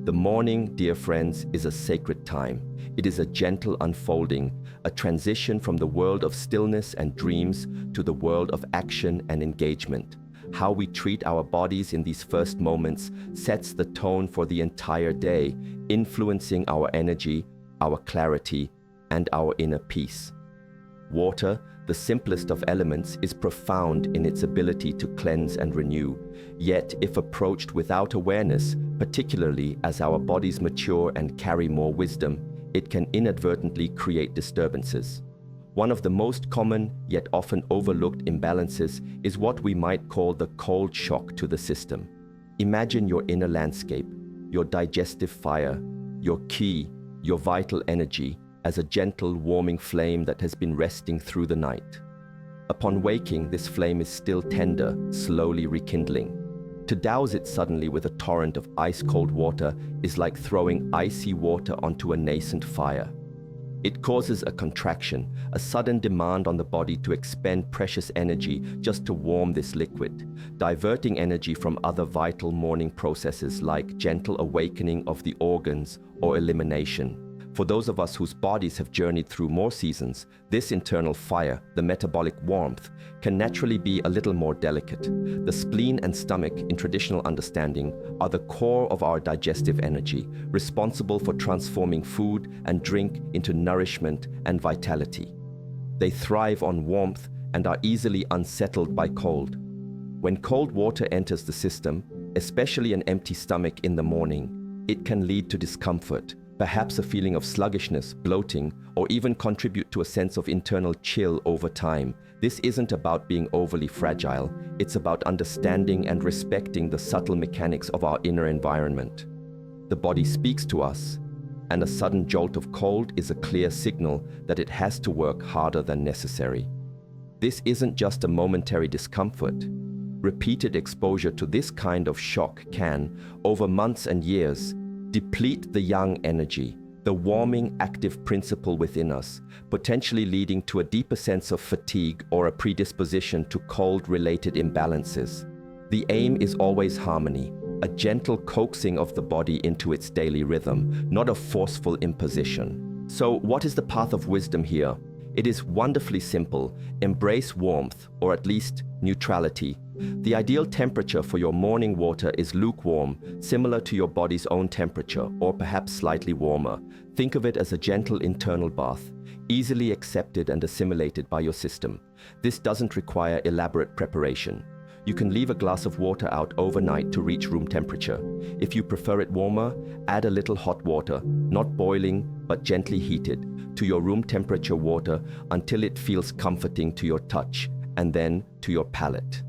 The morning, dear friends, is a sacred time. It is a gentle unfolding, a transition from the world of stillness and dreams to the world of action and engagement. How we treat our bodies in these first moments sets the tone for the entire day, influencing our energy, our clarity, and our inner peace. Water, the simplest of elements, is profound in its ability to cleanse and renew. Yet, if approached without awareness, particularly as our bodies mature and carry more wisdom, it can inadvertently create disturbances. One of the most common, yet often overlooked imbalances is what we might call the cold shock to the system. Imagine your inner landscape, your digestive fire, your ki, your vital energy, as a gentle, warming flame that has been resting through the night. Upon waking, this flame is still tender, slowly rekindling. To douse it suddenly with a torrent of ice-cold water is like throwing icy water onto a nascent fire. It causes a contraction, a sudden demand on the body to expend precious energy just to warm this liquid, diverting energy from other vital morning processes like gentle awakening of the organs or elimination. For those of us whose bodies have journeyed through more seasons, this internal fire, the metabolic warmth, can naturally be a little more delicate. The spleen and stomach, in traditional understanding, are the core of our digestive energy, responsible for transforming food and drink into nourishment and vitality. They thrive on warmth and are easily unsettled by cold. When cold water enters the system, especially an empty stomach in the morning, it can lead to discomfort, perhaps a feeling of sluggishness, bloating, or even contribute to a sense of internal chill over time. This isn't about being overly fragile, it's about understanding and respecting the subtle mechanics of our inner environment. The body speaks to us, and a sudden jolt of cold is a clear signal that it has to work harder than necessary. This isn't just a momentary discomfort. Repeated exposure to this kind of shock can, over months and years, deplete the yang energy, the warming active principle within us, potentially leading to a deeper sense of fatigue or a predisposition to cold-related imbalances. The aim is always harmony, a gentle coaxing of the body into its daily rhythm, not a forceful imposition. So, what is the path of wisdom here? It is wonderfully simple. Embrace warmth, or at least neutrality. The ideal temperature for your morning water is lukewarm, similar to your body's own temperature, or perhaps slightly warmer. Think of it as a gentle internal bath, easily accepted and assimilated by your system. This doesn't require elaborate preparation. You can leave a glass of water out overnight to reach room temperature. If you prefer it warmer, add a little hot water, not boiling, but gently heated, to your room temperature water until it feels comforting to your touch, and then to your palate.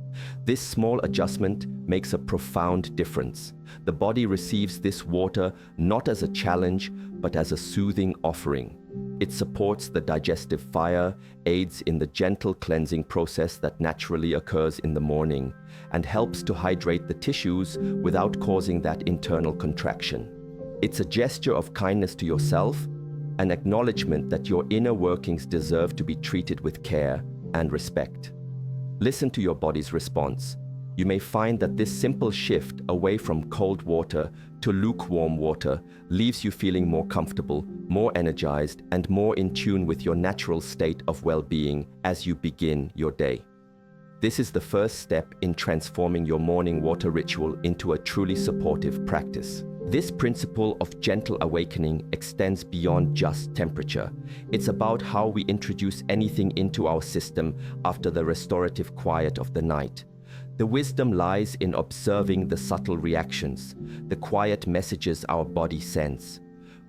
This small adjustment makes a profound difference. The body receives this water not as a challenge, but as a soothing offering. It supports the digestive fire, aids in the gentle cleansing process that naturally occurs in the morning, and helps to hydrate the tissues without causing that internal contraction. It's a gesture of kindness to yourself, an acknowledgement that your inner workings deserve to be treated with care and respect. Listen to your body's response. You may find that this simple shift away from cold water to lukewarm water leaves you feeling more comfortable, more energized, and more in tune with your natural state of well-being as you begin your day. This is the first step in transforming your morning water ritual into a truly supportive practice. This principle of gentle awakening extends beyond just temperature. It's about how we introduce anything into our system after the restorative quiet of the night. The wisdom lies in observing the subtle reactions, the quiet messages our body sends.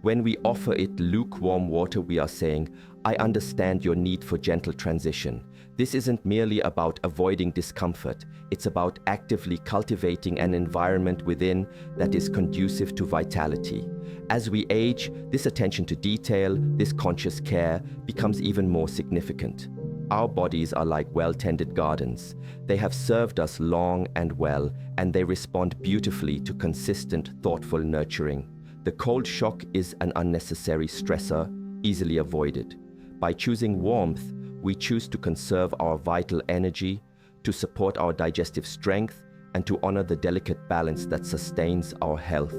When we offer it lukewarm water, we are saying, "I understand your need for gentle transition." This isn't merely about avoiding discomfort. It's about actively cultivating an environment within that is conducive to vitality. As we age, this attention to detail, this conscious care, becomes even more significant. Our bodies are like well-tended gardens. They have served us long and well, and they respond beautifully to consistent, thoughtful nurturing. The cold shock is an unnecessary stressor, easily avoided. By choosing warmth, we choose to conserve our vital energy, to support our digestive strength, and to honor the delicate balance that sustains our health.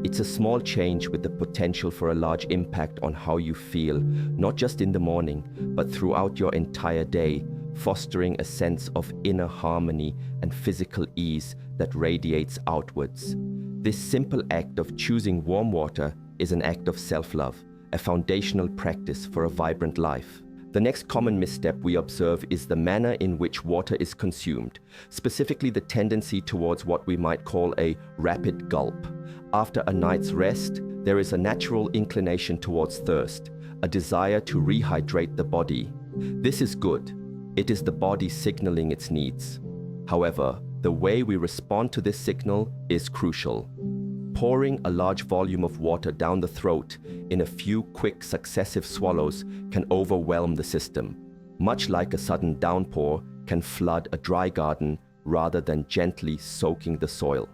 It's a small change with the potential for a large impact on how you feel, not just in the morning, but throughout your entire day, fostering a sense of inner harmony and physical ease that radiates outwards. This simple act of choosing warm water is an act of self-love, a foundational practice for a vibrant life. The next common misstep we observe is the manner in which water is consumed, specifically the tendency towards what we might call a rapid gulp. After a night's rest, there is a natural inclination towards thirst, a desire to rehydrate the body. This is good. It is the body signaling its needs. However, the way we respond to this signal is crucial. Pouring a large volume of water down the throat in a few quick successive swallows can overwhelm the system, much like a sudden downpour can flood a dry garden rather than gently soaking the soil.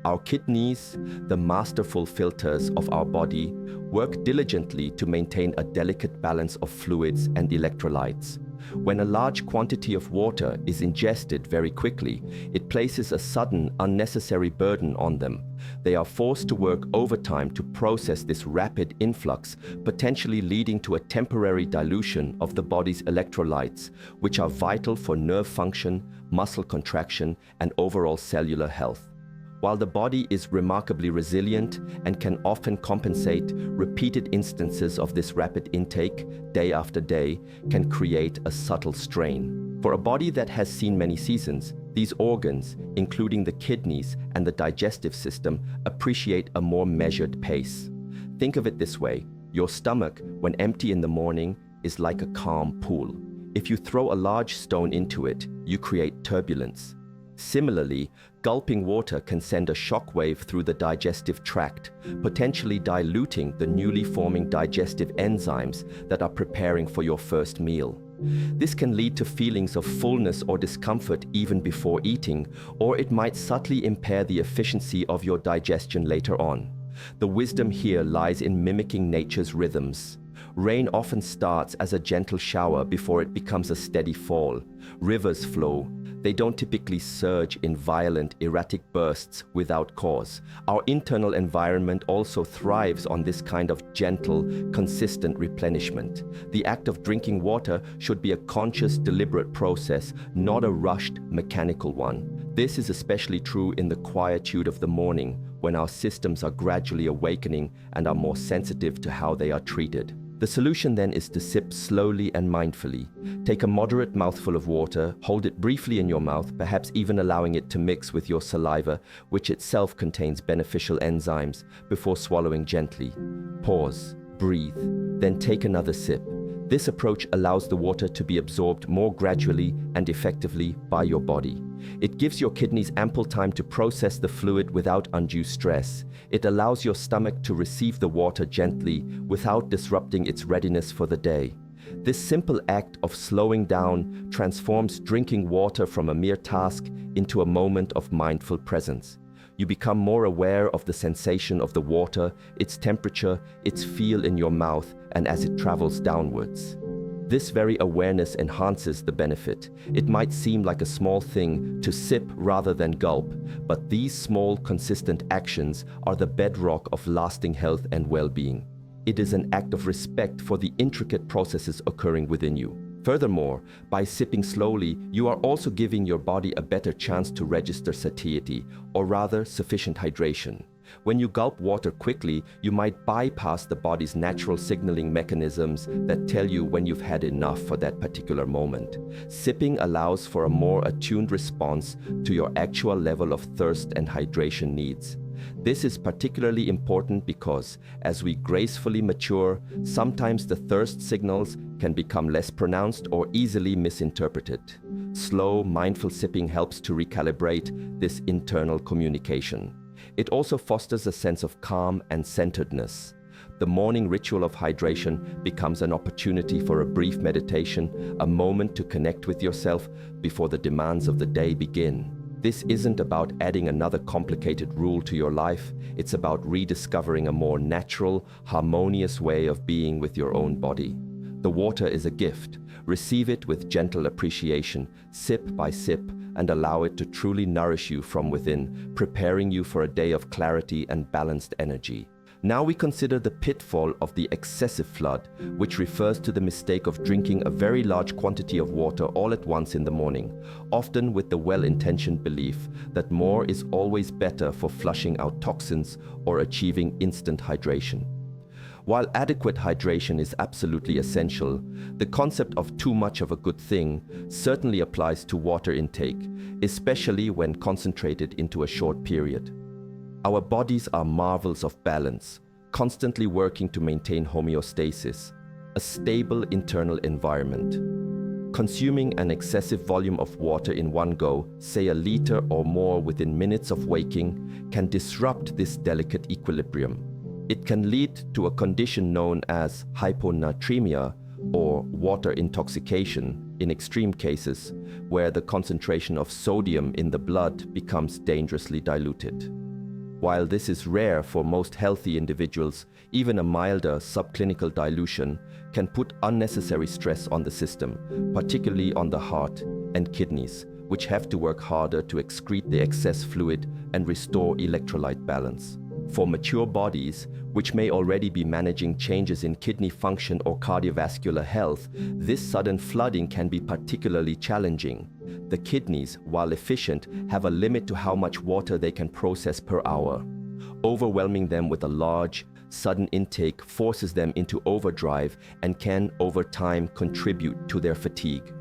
Our kidneys, the masterful filters of our body, work diligently to maintain a delicate balance of fluids and electrolytes. When a large quantity of water is ingested very quickly, it places a sudden, unnecessary burden on them. They are forced to work overtime to process this rapid influx, potentially leading to a temporary dilution of the body's electrolytes, which are vital for nerve function, muscle contraction, and overall cellular health. While the body is remarkably resilient and can often compensate, repeated instances of this rapid intake, day after day, can create a subtle strain. For a body that has seen many seasons, these organs, including the kidneys and the digestive system, appreciate a more measured pace. Think of it this way: your stomach, when empty in the morning, is like a calm pool. If you throw a large stone into it, you create turbulence. Similarly, gulping water can send a shockwave through the digestive tract, potentially diluting the newly forming digestive enzymes that are preparing for your first meal. This can lead to feelings of fullness or discomfort even before eating, or it might subtly impair the efficiency of your digestion later on. The wisdom here lies in mimicking nature's rhythms. Rain often starts as a gentle shower before it becomes a steady fall. Rivers flow. They don't typically surge in violent, erratic bursts without cause. Our internal environment also thrives on this kind of gentle, consistent replenishment. The act of drinking water should be a conscious, deliberate process, not a rushed, mechanical one. This is especially true in the quietude of the morning, when our systems are gradually awakening and are more sensitive to how they are treated. The solution then is to sip slowly and mindfully. Take a moderate mouthful of water, hold it briefly in your mouth, perhaps even allowing it to mix with your saliva, which itself contains beneficial enzymes, before swallowing gently. Pause, breathe, then take another sip. This approach allows the water to be absorbed more gradually and effectively by your body. It gives your kidneys ample time to process the fluid without undue stress. It allows your stomach to receive the water gently without disrupting its readiness for the day. This simple act of slowing down transforms drinking water from a mere task into a moment of mindful presence. You become more aware of the sensation of the water, its temperature, its feel in your mouth, and as it travels downwards. This very awareness enhances the benefit. It might seem like a small thing to sip rather than gulp, but these small, consistent actions are the bedrock of lasting health and well-being. It is an act of respect for the intricate processes occurring within you. Furthermore, by sipping slowly, you are also giving your body a better chance to register satiety, or rather sufficient hydration. When you gulp water quickly, you might bypass the body's natural signaling mechanisms that tell you when you've had enough for that particular moment. Sipping allows for a more attuned response to your actual level of thirst and hydration needs. This is particularly important because, as we gracefully mature, sometimes the thirst signals can become less pronounced or easily misinterpreted. Slow, mindful sipping helps to recalibrate this internal communication. It also fosters a sense of calm and centeredness. The morning ritual of hydration becomes an opportunity for a brief meditation, a moment to connect with yourself before the demands of the day begin. This isn't about adding another complicated rule to your life. It's about rediscovering a more natural, harmonious way of being with your own body. The water is a gift. Receive it with gentle appreciation, sip by sip, and allow it to truly nourish you from within, preparing you for a day of clarity and balanced energy. Now we consider the pitfall of the excessive flood, which refers to the mistake of drinking a very large quantity of water all at once in the morning, often with the well-intentioned belief that more is always better for flushing out toxins or achieving instant hydration. While adequate hydration is absolutely essential, the concept of too much of a good thing certainly applies to water intake, especially when concentrated into a short period. Our bodies are marvels of balance, constantly working to maintain homeostasis, a stable internal environment. Consuming an excessive volume of water in one go, say a liter or more within minutes of waking, can disrupt this delicate equilibrium. It can lead to a condition known as hyponatremia or water intoxication in extreme cases, where the concentration of sodium in the blood becomes dangerously diluted. While this is rare for most healthy individuals, even a milder subclinical dilution can put unnecessary stress on the system, particularly on the heart and kidneys, which have to work harder to excrete the excess fluid and restore electrolyte balance. For mature bodies, which may already be managing changes in kidney function or cardiovascular health, this sudden flooding can be particularly challenging. The kidneys, while efficient, have a limit to how much water they can process per hour. Overwhelming them with a large, sudden intake forces them into overdrive and can, over time, contribute to their fatigue.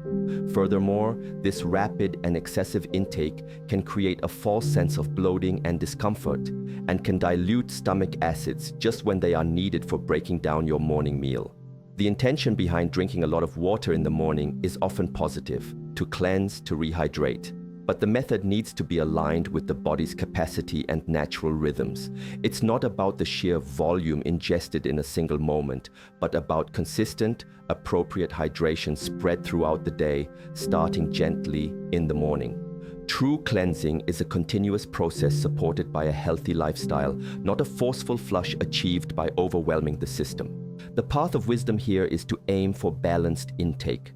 Furthermore, this rapid and excessive intake can create a false sense of bloating and discomfort, and can dilute stomach acids just when they are needed for breaking down your morning meal. The intention behind drinking a lot of water in the morning is often positive, to cleanse, to rehydrate. But the method needs to be aligned with the body's capacity and natural rhythms. It's not about the sheer volume ingested in a single moment, but about consistent, appropriate hydration spread throughout the day, starting gently in the morning. True cleansing is a continuous process supported by a healthy lifestyle, not a forceful flush achieved by overwhelming the system. The path of wisdom here is to aim for balanced intake.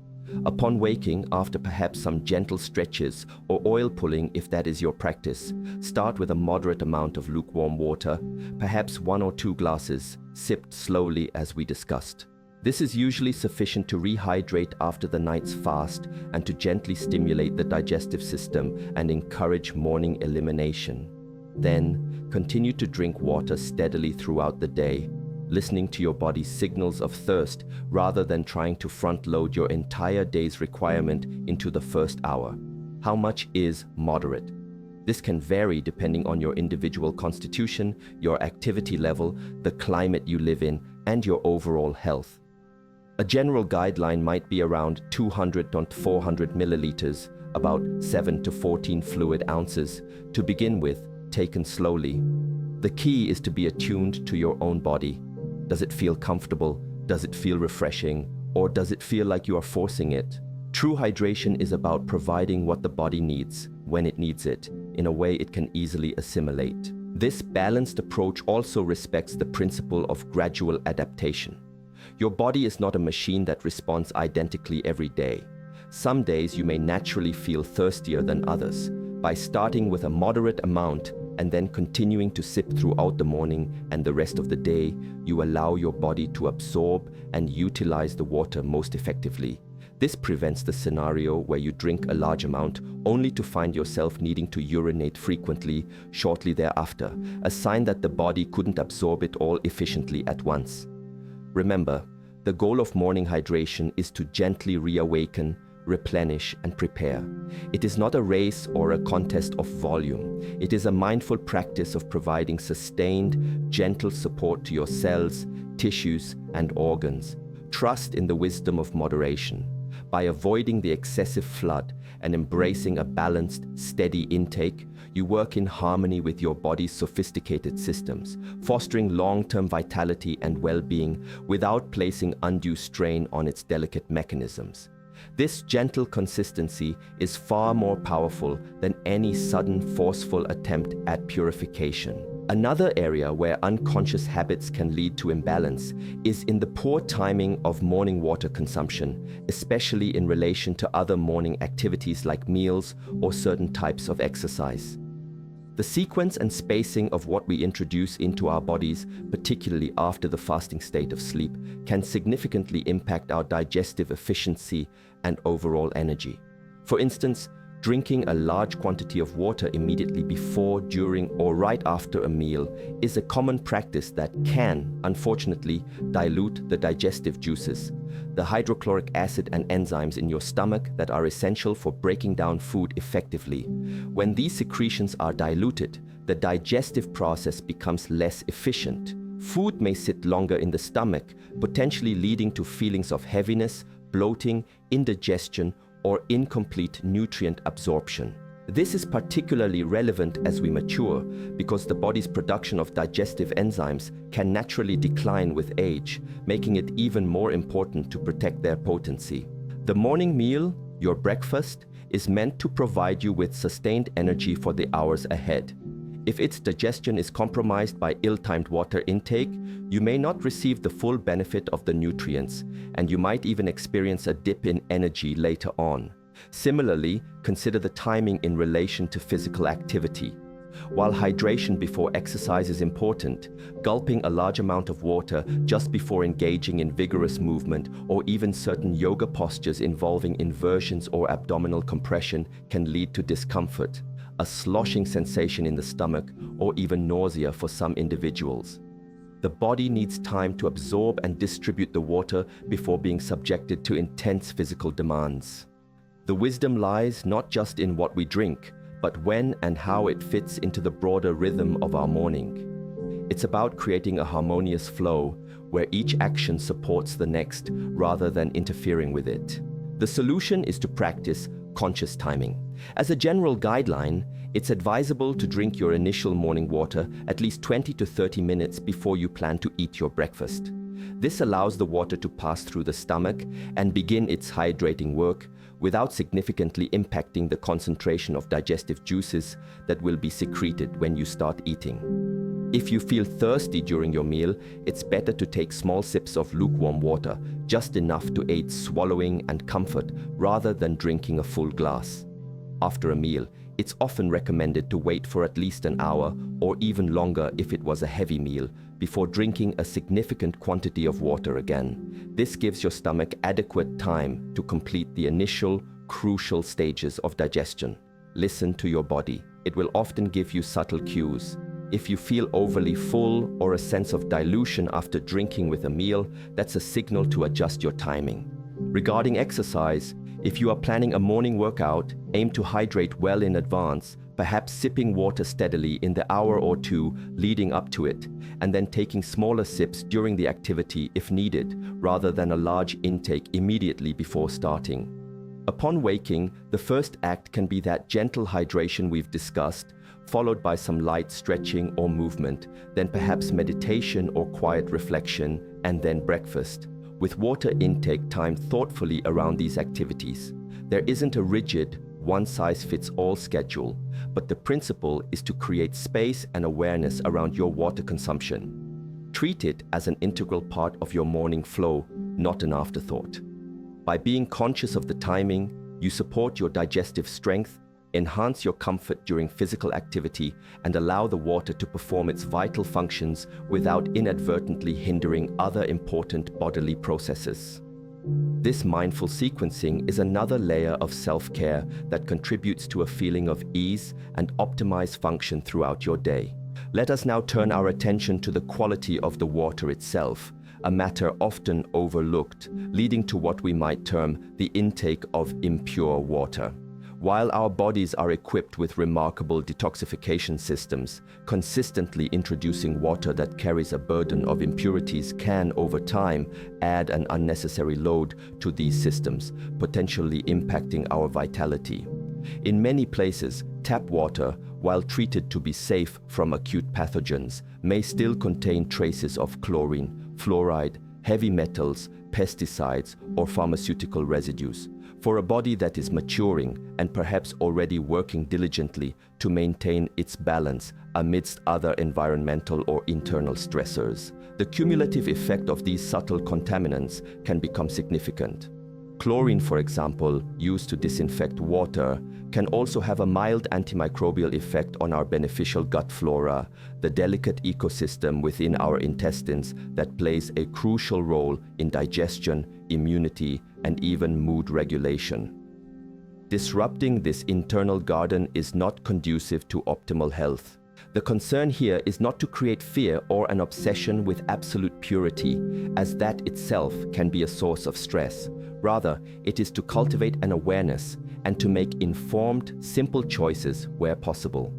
Upon waking, after perhaps some gentle stretches or oil pulling if that is your practice, start with a moderate amount of lukewarm water, perhaps 1 or 2 glasses, sipped slowly as we discussed. This is usually sufficient to rehydrate after the night's fast and to gently stimulate the digestive system and encourage morning elimination. Then, continue to drink water steadily throughout the day, listening to your body's signals of thirst rather than trying to front-load your entire day's requirement into the first hour. How much is moderate? This can vary depending on your individual constitution, your activity level, the climate you live in, and your overall health. A general guideline might be around 200 to 400 milliliters, about 7 to 14 fluid ounces, to begin with, taken slowly. The key is to be attuned to your own body. Does it feel comfortable? Does it feel refreshing? Or does it feel like you are forcing it? True hydration is about providing what the body needs, when it needs it, in a way it can easily assimilate. This balanced approach also respects the principle of gradual adaptation. Your body is not a machine that responds identically every day. Some days you may naturally feel thirstier than others. By starting with a moderate amount and then continuing to sip throughout the morning and the rest of the day, you allow your body to absorb and utilize the water most effectively. This prevents the scenario where you drink a large amount only to find yourself needing to urinate frequently shortly thereafter, a sign that the body couldn't absorb it all efficiently at once. Remember, the goal of morning hydration is to gently reawaken, replenish, and prepare. It is not a race or a contest of volume. It is a mindful practice of providing sustained, gentle support to your cells, tissues, and organs. Trust in the wisdom of moderation. By avoiding the excessive flood and embracing a balanced, steady intake, you work in harmony with your body's sophisticated systems, fostering long-term vitality and well-being without placing undue strain on its delicate mechanisms. This gentle consistency is far more powerful than any sudden, forceful attempt at purification. Another area where unconscious habits can lead to imbalance is in the poor timing of morning water consumption, especially in relation to other morning activities like meals or certain types of exercise. The sequence and spacing of what we introduce into our bodies, particularly after the fasting state of sleep, can significantly impact our digestive efficiency and overall energy. For instance, drinking a large quantity of water immediately before, during, or right after a meal is a common practice that can, unfortunately, dilute the digestive juices, the hydrochloric acid and enzymes in your stomach that are essential for breaking down food effectively. When these secretions are diluted, the digestive process becomes less efficient. Food may sit longer in the stomach, potentially leading to feelings of heaviness, bloating, indigestion, or incomplete nutrient absorption. This is particularly relevant as we mature because the body's production of digestive enzymes can naturally decline with age, making it even more important to protect their potency. The morning meal, your breakfast, is meant to provide you with sustained energy for the hours ahead. If its digestion is compromised by ill-timed water intake, you may not receive the full benefit of the nutrients, and you might even experience a dip in energy later on. Similarly, consider the timing in relation to physical activity. While hydration before exercise is important, gulping a large amount of water just before engaging in vigorous movement or even certain yoga postures involving inversions or abdominal compression can lead to discomfort, a sloshing sensation in the stomach, or even nausea for some individuals. The body needs time to absorb and distribute the water before being subjected to intense physical demands. The wisdom lies not just in what we drink, but when and how it fits into the broader rhythm of our morning. It's about creating a harmonious flow where each action supports the next rather than interfering with it. The solution is to practice conscious timing. As a general guideline, it's advisable to drink your initial morning water at least 20 to 30 minutes before you plan to eat your breakfast. This allows the water to pass through the stomach and begin its hydrating work without significantly impacting the concentration of digestive juices that will be secreted when you start eating. If you feel thirsty during your meal, it's better to take small sips of lukewarm water, just enough to aid swallowing and comfort, rather than drinking a full glass. After a meal, it's often recommended to wait for at least an hour, or even longer if it was a heavy meal, before drinking a significant quantity of water again. This gives your stomach adequate time to complete the initial, crucial stages of digestion. Listen to your body. It will often give you subtle cues. If you feel overly full or a sense of dilution after drinking with a meal, that's a signal to adjust your timing. Regarding exercise, if you are planning a morning workout, aim to hydrate well in advance, perhaps sipping water steadily in the hour or two leading up to it, and then taking smaller sips during the activity if needed, rather than a large intake immediately before starting. Upon waking, the first act can be that gentle hydration we've discussed, followed by some light stretching or movement, then perhaps meditation or quiet reflection, and then breakfast, with water intake timed thoughtfully around these activities. There isn't a rigid, one-size-fits-all schedule, but the principle is to create space and awareness around your water consumption. Treat it as an integral part of your morning flow, not an afterthought. By being conscious of the timing, you support your digestive strength, enhance your comfort during physical activity, and allow the water to perform its vital functions without inadvertently hindering other important bodily processes. This mindful sequencing is another layer of self-care that contributes to a feeling of ease and optimized function throughout your day. Let us now turn our attention to the quality of the water itself, a matter often overlooked, leading to what we might term the intake of impure water. While our bodies are equipped with remarkable detoxification systems, consistently introducing water that carries a burden of impurities can, over time, add an unnecessary load to these systems, potentially impacting our vitality. In many places, tap water, while treated to be safe from acute pathogens, may still contain traces of chlorine, fluoride, heavy metals, pesticides, or pharmaceutical residues. For a body that is maturing and perhaps already working diligently to maintain its balance amidst other environmental or internal stressors, the cumulative effect of these subtle contaminants can become significant. Chlorine, for example, used to disinfect water, can also have a mild antimicrobial effect on our beneficial gut flora, the delicate ecosystem within our intestines that plays a crucial role in digestion, immunity, and even mood regulation. Disrupting this internal garden is not conducive to optimal health. The concern here is not to create fear or an obsession with absolute purity, as that itself can be a source of stress. Rather, it is to cultivate an awareness and to make informed, simple choices where possible.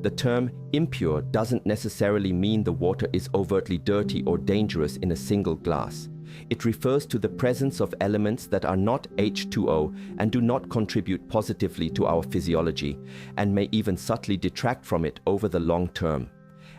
The term impure doesn't necessarily mean the water is overtly dirty or dangerous in a single glass. It refers to the presence of elements that are not H2O and do not contribute positively to our physiology, and may even subtly detract from it over the long term.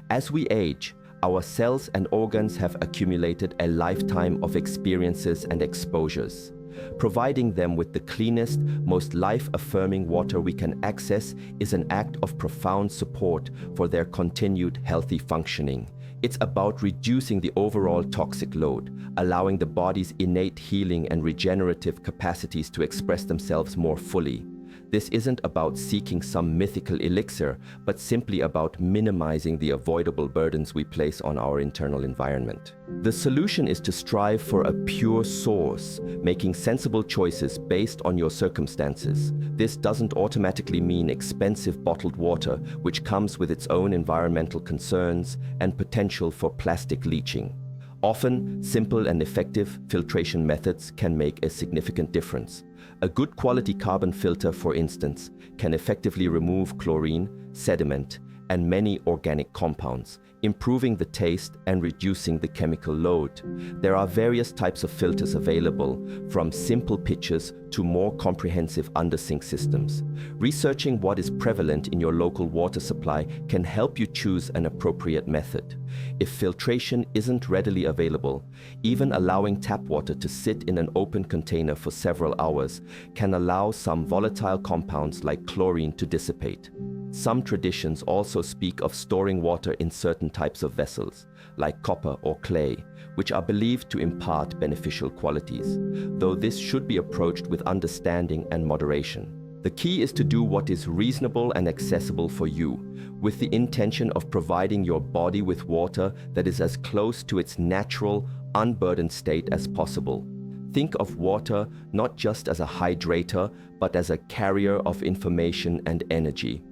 As we age, our cells and organs have accumulated a lifetime of experiences and exposures. Providing them with the cleanest, most life-affirming water we can access is an act of profound support for their continued healthy functioning. It's about reducing the overall toxic load, allowing the body's innate healing and regenerative capacities to express themselves more fully. This isn't about seeking some mythical elixir, but simply about minimizing the avoidable burdens we place on our internal environment. The solution is to strive for a pure source, making sensible choices based on your circumstances. This doesn't automatically mean expensive bottled water, which comes with its own environmental concerns and potential for plastic leaching. Often, simple and effective filtration methods can make a significant difference. A good quality carbon filter, for instance, can effectively remove chlorine, sediment, and many organic compounds, improving the taste and reducing the chemical load. There are various types of filters available, from simple pitchers to more comprehensive under-sink systems. Researching what is prevalent in your local water supply can help you choose an appropriate method. If filtration isn't readily available, even allowing tap water to sit in an open container for several hours can allow some volatile compounds like chlorine to dissipate. Some traditions also speak of storing water in certain types of vessels, like copper or clay, which are believed to impart beneficial qualities, though this should be approached with understanding and moderation. The key is to do what is reasonable and accessible for you, with the intention of providing your body with water that is as close to its natural, unburdened state as possible. Think of water not just as a hydrator, but as a carrier of information and energy.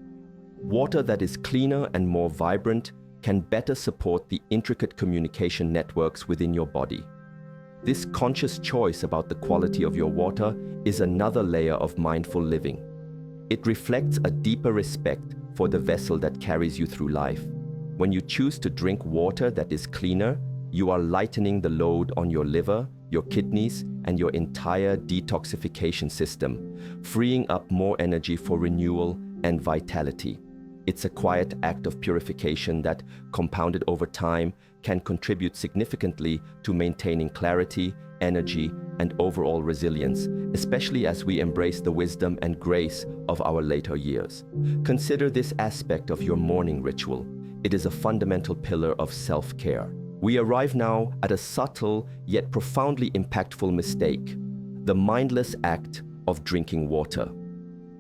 Water that is cleaner and more vibrant can better support the intricate communication networks within your body. This conscious choice about the quality of your water is another layer of mindful living. It reflects a deeper respect for the vessel that carries you through life. When you choose to drink water that is cleaner, you are lightening the load on your liver, your kidneys, and your entire detoxification system, freeing up more energy for renewal and vitality. It's a quiet act of purification that, compounded over time, can contribute significantly to maintaining clarity, energy, and overall resilience, especially as we embrace the wisdom and grace of our later years. Consider this aspect of your morning ritual. It is a fundamental pillar of self-care. We arrive now at a subtle yet profoundly impactful mistake: the mindless act of drinking water.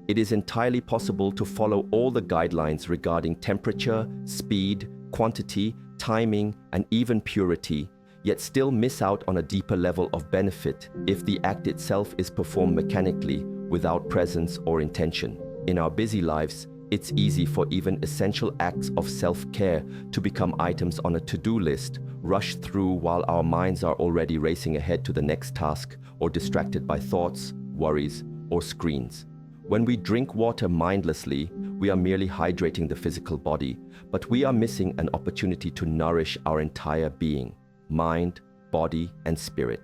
It is entirely possible to follow all the guidelines regarding temperature, speed, quantity, timing, and even purity, yet still miss out on a deeper level of benefit if the act itself is performed mechanically without presence or intention. In our busy lives, it's easy for even essential acts of self-care to become items on a to-do list, rushed through while our minds are already racing ahead to the next task or distracted by thoughts, worries, or screens. When we drink water mindlessly, we are merely hydrating the physical body, but we are missing an opportunity to nourish our entire being, mind, body, and spirit.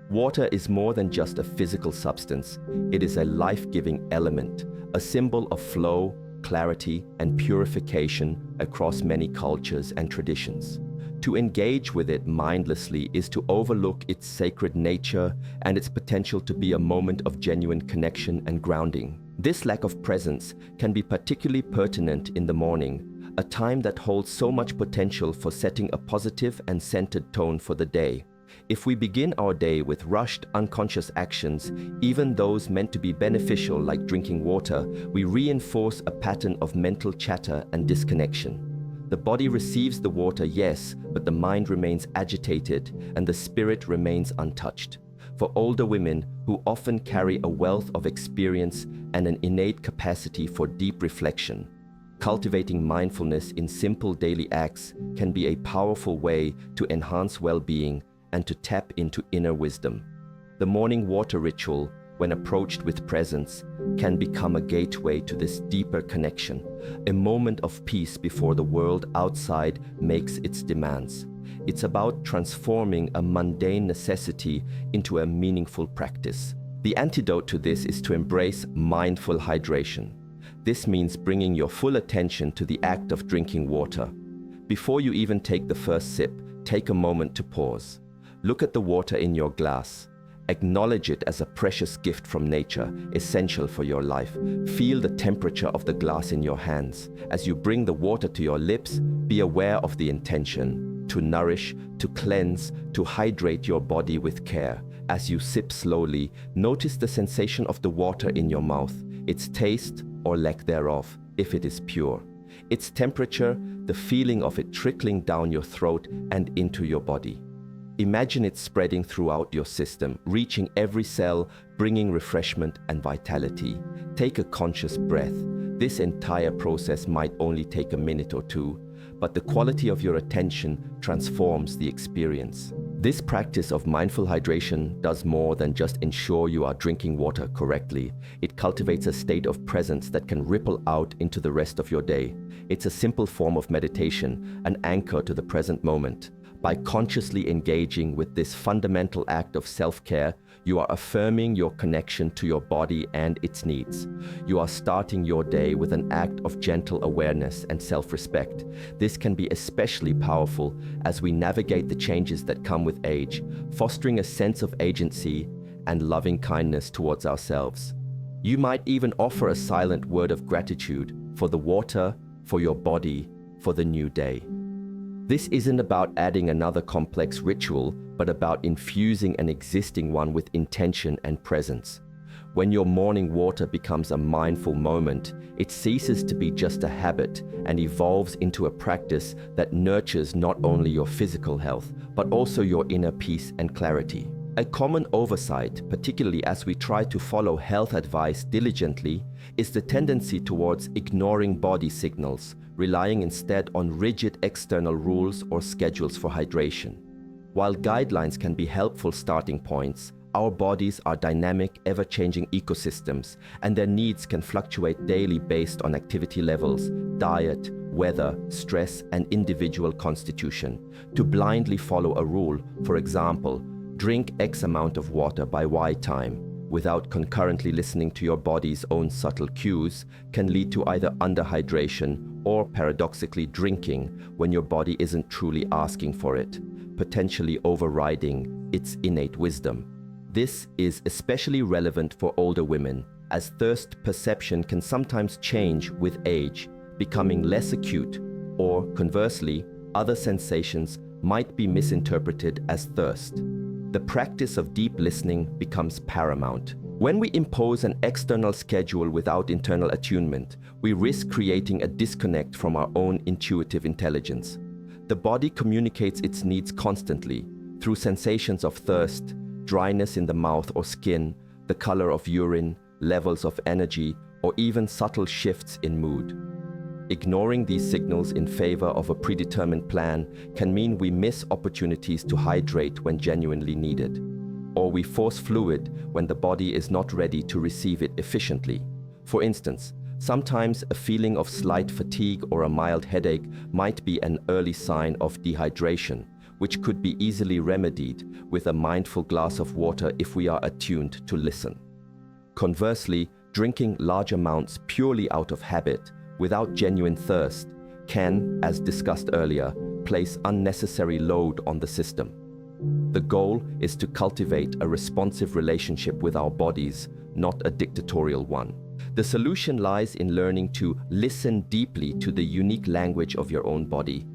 Water is more than just a physical substance. It is a life-giving element, a symbol of flow, clarity, and purification across many cultures and traditions. To engage with it mindlessly is to overlook its sacred nature and its potential to be a moment of genuine connection and grounding. This lack of presence can be particularly pertinent in the morning, a time that holds so much potential for setting a positive and centered tone for the day. If we begin our day with rushed, unconscious actions, even those meant to be beneficial like drinking water, we reinforce a pattern of mental chatter and disconnection. The body receives the water, yes, but the mind remains agitated and the spirit remains untouched. For older women who often carry a wealth of experience and an innate capacity for deep reflection, cultivating mindfulness in simple daily acts can be a powerful way to enhance well-being and to tap into inner wisdom. The morning water ritual, when approached with presence, can become a gateway to this deeper connection, a moment of peace before the world outside makes its demands. It's about transforming a mundane necessity into a meaningful practice. The antidote to this is to embrace mindful hydration. This means bringing your full attention to the act of drinking water. Before you even take the first sip, take a moment to pause. Look at the water in your glass. Acknowledge it as a precious gift from nature, essential for your life. Feel the temperature of the glass in your hands. As you bring the water to your lips, be aware of the intention: to nourish, to cleanse, to hydrate your body with care. As you sip slowly, notice the sensation of the water in your mouth, its taste or lack thereof, if it is pure. Its temperature, the feeling of it trickling down your throat and into your body. Imagine it spreading throughout your system, reaching every cell, bringing refreshment and vitality. Take a conscious breath. This entire process might only take a minute or two, but the quality of your attention transforms the experience. This practice of mindful hydration does more than just ensure you are drinking water correctly. It cultivates a state of presence that can ripple out into the rest of your day. It's a simple form of meditation, an anchor to the present moment. By consciously engaging with this fundamental act of self-care, you are affirming your connection to your body and its needs. You are starting your day with an act of gentle awareness and self-respect. This can be especially powerful as we navigate the changes that come with age, fostering a sense of agency and loving kindness towards ourselves. You might even offer a silent word of gratitude for the water, for your body, for the new day. This isn't about adding another complex ritual, but about infusing an existing one with intention and presence. When your morning water becomes a mindful moment, it ceases to be just a habit and evolves into a practice that nurtures not only your physical health, but also your inner peace and clarity. A common oversight, particularly as we try to follow health advice diligently, is the tendency towards ignoring body signals, relying instead on rigid external rules or schedules for hydration. While guidelines can be helpful starting points, our bodies are dynamic, ever-changing ecosystems, and their needs can fluctuate daily based on activity levels, diet, weather, stress, and individual constitution. To blindly follow a rule, for example, drink X amount of water by Y time, without concurrently listening to your body's own subtle cues, can lead to either underhydration or paradoxically drinking when your body isn't truly asking for it, potentially overriding its innate wisdom. This is especially relevant for older women, as thirst perception can sometimes change with age, becoming less acute, or conversely, other sensations might be misinterpreted as thirst. The practice of deep listening becomes paramount. When we impose an external schedule without internal attunement, we risk creating a disconnect from our own intuitive intelligence. The body communicates its needs constantly, through sensations of thirst, dryness in the mouth or skin, the color of urine, levels of energy, or even subtle shifts in mood. Ignoring these signals in favor of a predetermined plan can mean we miss opportunities to hydrate when genuinely needed, or we force fluid when the body is not ready to receive it efficiently. For instance, sometimes a feeling of slight fatigue or a mild headache might be an early sign of dehydration, which could be easily remedied with a mindful glass of water if we are attuned to listen. Conversely, drinking large amounts purely out of habit, without genuine thirst, can, as discussed earlier, place unnecessary load on the system. The goal is to cultivate a responsive relationship with our bodies, not a dictatorial one. The solution lies in learning to listen deeply to the unique language of your own body.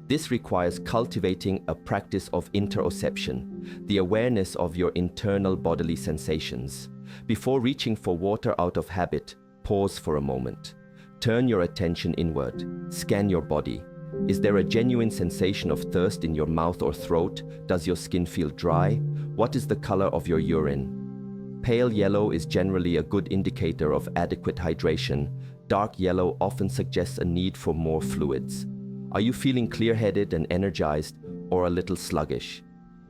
This requires cultivating a practice of interoception, the awareness of your internal bodily sensations. Before reaching for water out of habit, pause for a moment. Turn your attention inward. Scan your body. Is there a genuine sensation of thirst in your mouth or throat? Does your skin feel dry? What is the color of your urine? Pale yellow is generally a good indicator of adequate hydration. Dark yellow often suggests a need for more fluids. Are you feeling clear-headed and energized, or a little sluggish?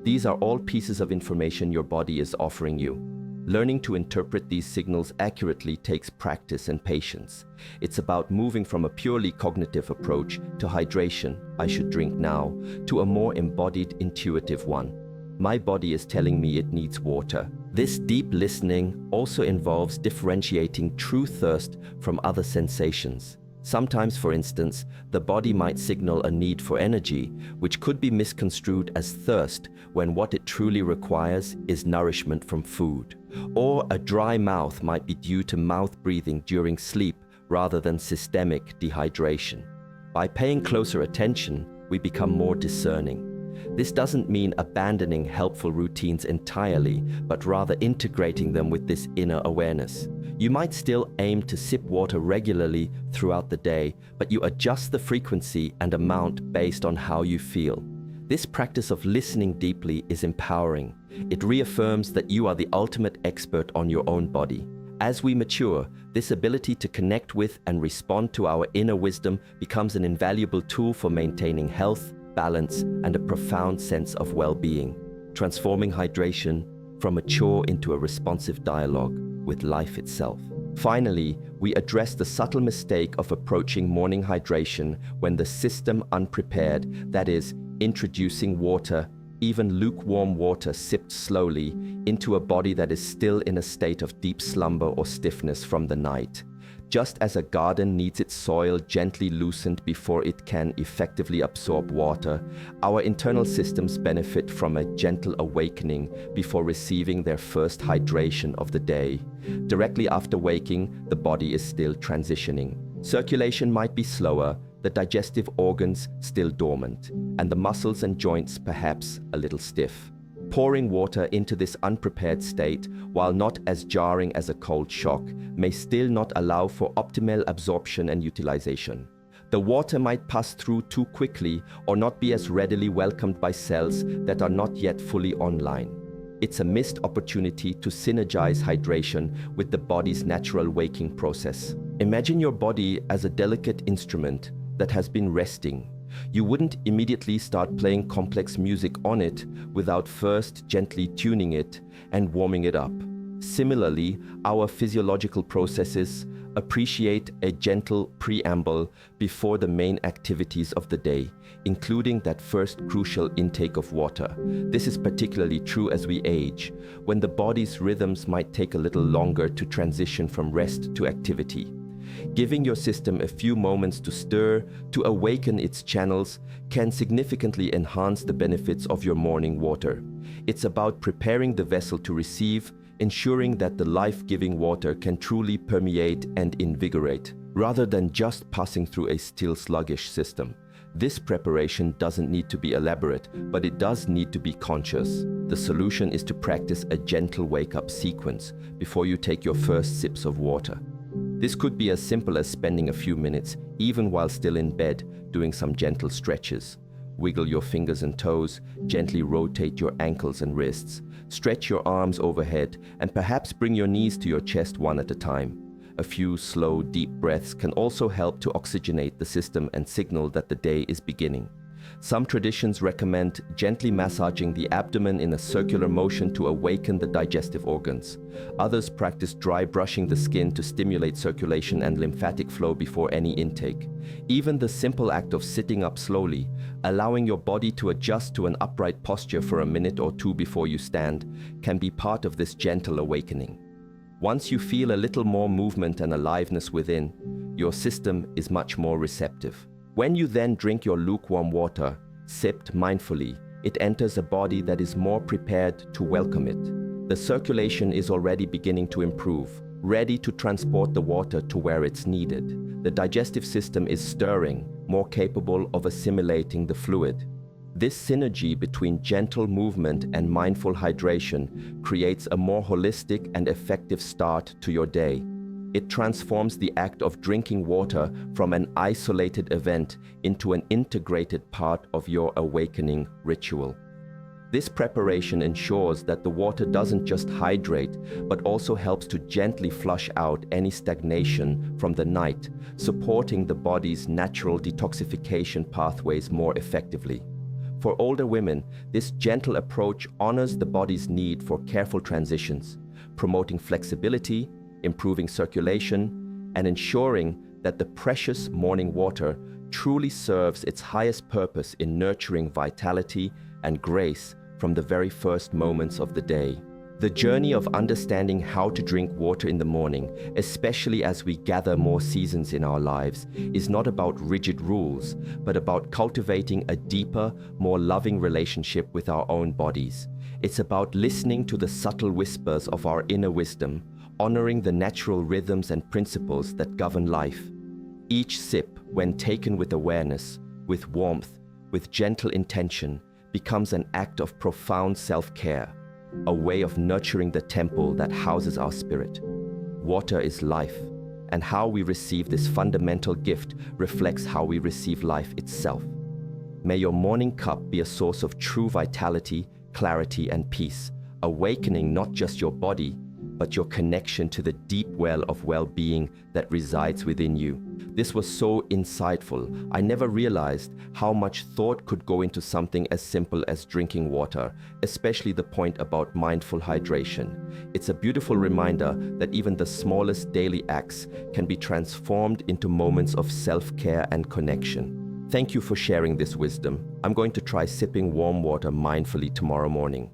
These are all pieces of information your body is offering you. Learning to interpret these signals accurately takes practice and patience. It's about moving from a purely cognitive approach to hydration, I should drink now, to a more embodied, intuitive one. My body is telling me it needs water. This deep listening also involves differentiating true thirst from other sensations. Sometimes, for instance, the body might signal a need for energy, which could be misconstrued as thirst when what it truly requires is nourishment from food. Or a dry mouth might be due to mouth breathing during sleep rather than systemic dehydration. By paying closer attention, we become more discerning. This doesn't mean abandoning helpful routines entirely, but rather integrating them with this inner awareness. You might still aim to sip water regularly throughout the day, but you adjust the frequency and amount based on how you feel. This practice of listening deeply is empowering. It reaffirms that you are the ultimate expert on your own body. As we mature, this ability to connect with and respond to our inner wisdom becomes an invaluable tool for maintaining health, balance, and a profound sense of well-being, transforming hydration from a chore into a responsive dialogue with life itself. Finally, we address the subtle mistake of approaching morning hydration when the system unprepared, that is, introducing water, even lukewarm water sipped slowly, into a body that is still in a state of deep slumber or stiffness from the night. Just as a garden needs its soil gently loosened before it can effectively absorb water, our internal systems benefit from a gentle awakening before receiving their first hydration of the day. Directly after waking, the body is still transitioning. Circulation might be slower, the digestive organs still dormant, and the muscles and joints perhaps a little stiff. Pouring water into this unprepared state, while not as jarring as a cold shock, may still not allow for optimal absorption and utilization. The water might pass through too quickly or not be as readily welcomed by cells that are not yet fully online. It's a missed opportunity to synergize hydration with the body's natural waking process. Imagine your body as a delicate instrument that has been resting. You wouldn't immediately start playing complex music on it without first gently tuning it and warming it up. Similarly, our physiological processes appreciate a gentle preamble before the main activities of the day, including that first crucial intake of water. This is particularly true as we age, when the body's rhythms might take a little longer to transition from rest to activity. Giving your system a few moments to stir, to awaken its channels, can significantly enhance the benefits of your morning water. It's about preparing the vessel to receive, ensuring that the life-giving water can truly permeate and invigorate, rather than just passing through a still sluggish system. This preparation doesn't need to be elaborate, but it does need to be conscious. The solution is to practice a gentle wake-up sequence before you take your first sips of water. This could be as simple as spending a few minutes, even while still in bed, doing some gentle stretches. Wiggle your fingers and toes, gently rotate your ankles and wrists, stretch your arms overhead, and perhaps bring your knees to your chest one at a time. A few slow, deep breaths can also help to oxygenate the system and signal that the day is beginning. Some traditions recommend gently massaging the abdomen in a circular motion to awaken the digestive organs. Others practice dry brushing the skin to stimulate circulation and lymphatic flow before any intake. Even the simple act of sitting up slowly, allowing your body to adjust to an upright posture for a minute or two before you stand, can be part of this gentle awakening. Once you feel a little more movement and aliveness within, your system is much more receptive. When you then drink your lukewarm water, Sipped mindfully, it enters a body that is more prepared to welcome it. The circulation is already beginning to improve, ready to transport the water to where it's needed. The digestive system is stirring, more capable of assimilating the fluid. This synergy between gentle movement and mindful hydration creates a more holistic and effective start to your day. It transforms the act of drinking water from an isolated event into an integrated part of your awakening ritual. This preparation ensures that the water doesn't just hydrate, but also helps to gently flush out any stagnation from the night, supporting the body's natural detoxification pathways more effectively. For older women, this gentle approach honors the body's need for careful transitions, promoting flexibility, improving circulation, and ensuring that the precious morning water truly serves its highest purpose in nurturing vitality and grace from the very first moments of the day. The journey of understanding how to drink water in the morning, especially as we gather more seasons in our lives, is not about rigid rules, but about cultivating a deeper, more loving relationship with our own bodies. It's about listening to the subtle whispers of our inner wisdom, honoring the natural rhythms and principles that govern life. Each sip, when taken with awareness, with warmth, with gentle intention, becomes an act of profound self-care, a way of nurturing the temple that houses our spirit. Water is life, and how we receive this fundamental gift reflects how we receive life itself. May your morning cup be a source of true vitality, clarity, and peace, awakening not just your body, but your connection to the deep well of well-being that resides within you. This was so insightful. I never realized how much thought could go into something as simple as drinking water, especially the point about mindful hydration. It's a beautiful reminder that even the smallest daily acts can be transformed into moments of self-care and connection. Thank you for sharing this wisdom. I'm going to try sipping warm water mindfully tomorrow morning.